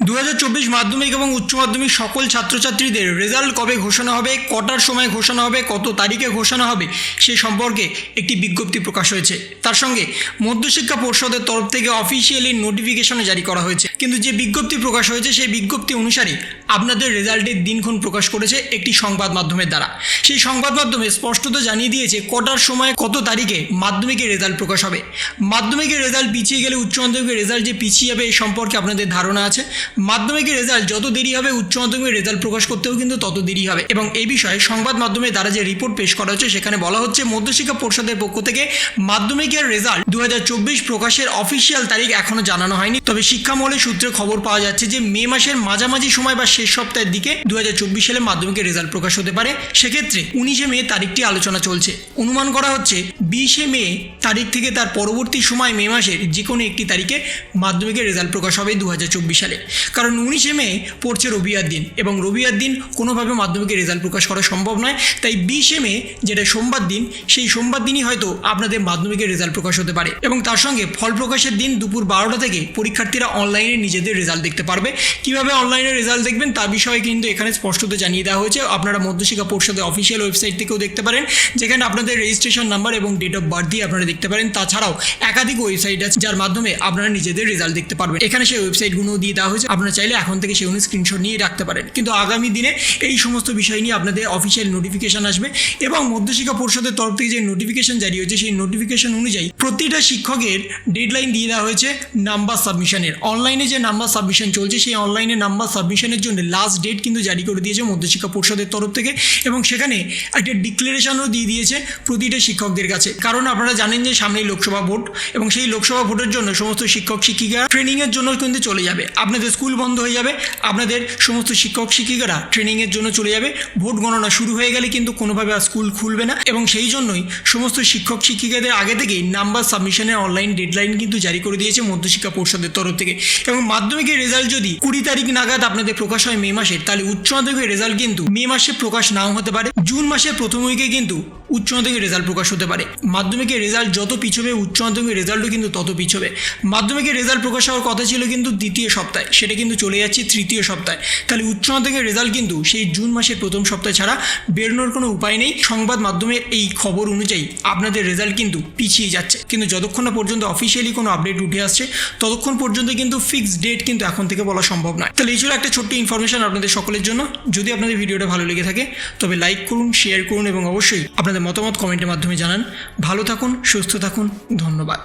2024 মাধ্যমিক এবং উচ্চ মাধ্যমিক সকল ছাত্রছাত্রীদের রেজাল্ট কবে ঘোষণা হবে, কটার সময় ঘোষণা হবে, কত তারিখে ঘোষণা হবে সে সম্পর্কে একটি বিজ্ঞপ্তি প্রকাশ হয়েছে। তার সঙ্গে মধ্যশিক্ষা পর্ষদের তরফ থেকে অফিসিয়ালি নোটিফিকেশন জারি করা হয়েছে। কিন্তু যে বিজ্ঞপ্তি প্রকাশ হয়েছে সেই বিজ্ঞপ্তি অনুসারে আপনাদের রেজাল্টের দিনক্ষণ প্রকাশ করেছে একটি সংবাদ মাধ্যমের দ্বারা। সেই সংবাদ মাধ্যমে স্পষ্টত জানিয়ে দিয়েছে কটার সময় কত তারিখে মাধ্যমিকের রেজাল্ট প্রকাশ হবে। মাধ্যমিকের রেজাল্ট পিছিয়ে গেলে উচ্চ মাধ্যমিকের রেজাল্ট যে পিছিয়ে যাবে এই সম্পর্কে আপনাদের ধারণা আছে। মাধ্যমিকের রেজাল্ট যত দেরি হবে উচ্চ মাধ্যমিকের রেজাল্ট প্রকাশ করতেও কিন্তু তত দেরি হবে। এবং এই বিষয়ে সংবাদ মাধ্যমের দ্বারা যে রিপোর্ট পেশ করা হচ্ছে সেখানে বলা হচ্ছে মধ্যশিক্ষা পর্ষদের পক্ষ থেকে মাধ্যমিকের রেজাল্ট 2024 প্রকাশের অফিসিয়াল তারিখ এখনো জানানো হয়নি। তবে শিক্ষামহলের সূত্রে খবর পাওয়া যাচ্ছে যে মে মাসের মাঝামাঝি সময় বা শেষ সপ্তাহের দিকে 2024 সালে মাধ্যমিকের রেজাল্ট প্রকাশ হতে পারে। সেক্ষেত্রে 19 মে তারিখটি আলোচনা চলছে। অনুমান করা হচ্ছে 20 মে তারিখ থেকে তার পরবর্তী সময় মে মাসের যে কোনো একটি তারিখে মাধ্যমিকের রেজাল্ট প্রকাশ হবে 2024 সালে। কারণ 19 মে পড়ছে রবিবার দিন এবং রবিবার দিন কোনোভাবে মাধ্যমিকের রেজাল্ট প্রকাশ করা সম্ভব নয়। তাই 20 মে যেটা সোমবার দিন, সেই সোমবার দিনই হয়তো আপনাদের মাধ্যমিকের রেজাল্ট প্রকাশ হতে পারে। এবং তার সঙ্গে ফল প্রকাশের দিন দুপুর 12টা থেকে পরীক্ষার্থীরা অনলাইনে নিজেদের রেজাল্ট দেখতে পারবে। কিভাবে অনলাইনে রেজাল্ট দেখবেন তার বিষয়ে কিন্তু এখানে স্পষ্টত জানিয়ে দেওয়া হয়েছে। আপনারা মধ্যশিক্ষা পর্ষদের অফিসিয়াল ওয়েবসাইট থেকেও দেখতে পারেন, যেখানে আপনাদের রেজিস্ট্রেশন নাম্বার এবং ডেট অফ বার্থ দিয়ে আপনারা দেখতে পারেন। তাছাড়াও একাধিক ওয়েবসাইট আছে যার মাধ্যমে আপনারা নিজেদের রেজাল্ট দেখতে পারবেন। এখানে সেই ওয়েবসাইটগুলো দিয়ে দেওয়া হয়েছে, আপনারা চাইলে এখন থেকে সেগুলো স্ক্রিনশট নিয়ে রাখতে পারেন। কিন্তু আগামী দিনে এই সমস্ত বিষয় নিয়ে আপনাদের অফিসিয়াল নোটিফিকেশন আসবে এবং মধ্যশিক্ষা পর্ষদের তরফ থেকে যে নোটিফিকেশন জারি হয়েছে সেই নোটিফিকেশন অনুযায়ী প্রতিটা শিক্ষকের ডেডলাইন দিয়ে দেওয়া হয়েছে নাম্বার সাবমিশনের। অনলাইনে যে নাম্বার সাবমিশন চলছে সেই অনলাইনে নাম্বার সাবমিশনের জন্য লাস্ট ডেট কিন্তু জারি করে দিয়েছে মধ্যশিক্ষা পর্ষদের তরফ থেকে এবং সেখানে একটা ডিক্লারেশনও দিয়ে দিয়েছে প্রতিটা শিক্ষকদের কাছে। কারণ আপনারা জানেন যে সামনেই লোকসভা ভোট এবং সেই লোকসভা ভোটের জন্য সমস্ত শিক্ষক শিক্ষিকা ট্রেনিংয়ের জন্য কিন্তু চলে যাবে। আপনাদের স্কুল বন্ধ হয়ে যাবে, আপনাদের সমস্ত শিক্ষক শিক্ষিকারা ট্রেনিংয়ের জন্য চলে যাবে। ভোট গণনা শুরু হয়ে গেলে কিন্তু কোনোভাবে আর স্কুল খুলবে না এবং সেই জন্যই সমস্ত শিক্ষক শিক্ষিকাদের আগে থেকেই নাম্বার সাবমিশনের অনলাইন ডেডলাইন কিন্তু জারি করে দিয়েছে মধ্যশিক্ষা পর্ষদের তরফ থেকে। এবং মাধ্যমিকের রেজাল্ট যদি 20 তারিখ নাগাদ আপনাদের প্রকাশ হয় মে মাসে, তাহলে উচ্চ মাধ্যমিকের রেজাল্ট কিন্তু মে মাসে প্রকাশ নাও হতে পারে। জুন মাসের প্রথম উইকে কিন্তু উচ্চ মাধ্যমিকের রেজাল্ট প্রকাশ হতে পারে। মাধ্যমিকের রেজাল্ট যত পিছবে উচ্চ মাধ্যমিকের রেজাল্টও কিন্তু তত পিছবে। মাধ্যমিকের রেজাল্ট প্রকাশ হওয়ার কথা ছিল কিন্তু দ্বিতীয় সপ্তাহে, সেটা কিন্তু চলে যাচ্ছে তৃতীয় সপ্তাহে। তাহলে উচ্চ মাধ্যমিকের রেজাল্ট কিন্তু সেই জুন মাসের প্রথম সপ্তাহে ছাড়া বেরোনোর কোনো উপায় নেই। সংবাদ মাধ্যমের এই খবর অনুযায়ী আপনাদের রেজাল্ট কিন্তু পিছিয়ে যাচ্ছে। কিন্তু যতক্ষণ না পর্যন্ত অফিসিয়ালি কোনো আপডেট উঠে আসছে ততক্ষণ পর্যন্ত কিন্তু ফিক্সড ডেট কিন্তু এখন থেকে বলা সম্ভব নয়। তাহলে এই ছিল একটা ছোট্ট ইনফরমেশন আপনাদের সকলের জন্য। যদি আপনাদের ভিডিওটা ভালো লেগে থাকে তবে লাইক করুন, শেয়ার করুন এবং অবশ্যই আপনাদের মতামত কমেন্টের মাধ্যমে জানান। ভালো থাকুন, সুস্থ থাকুন, ধন্যবাদ।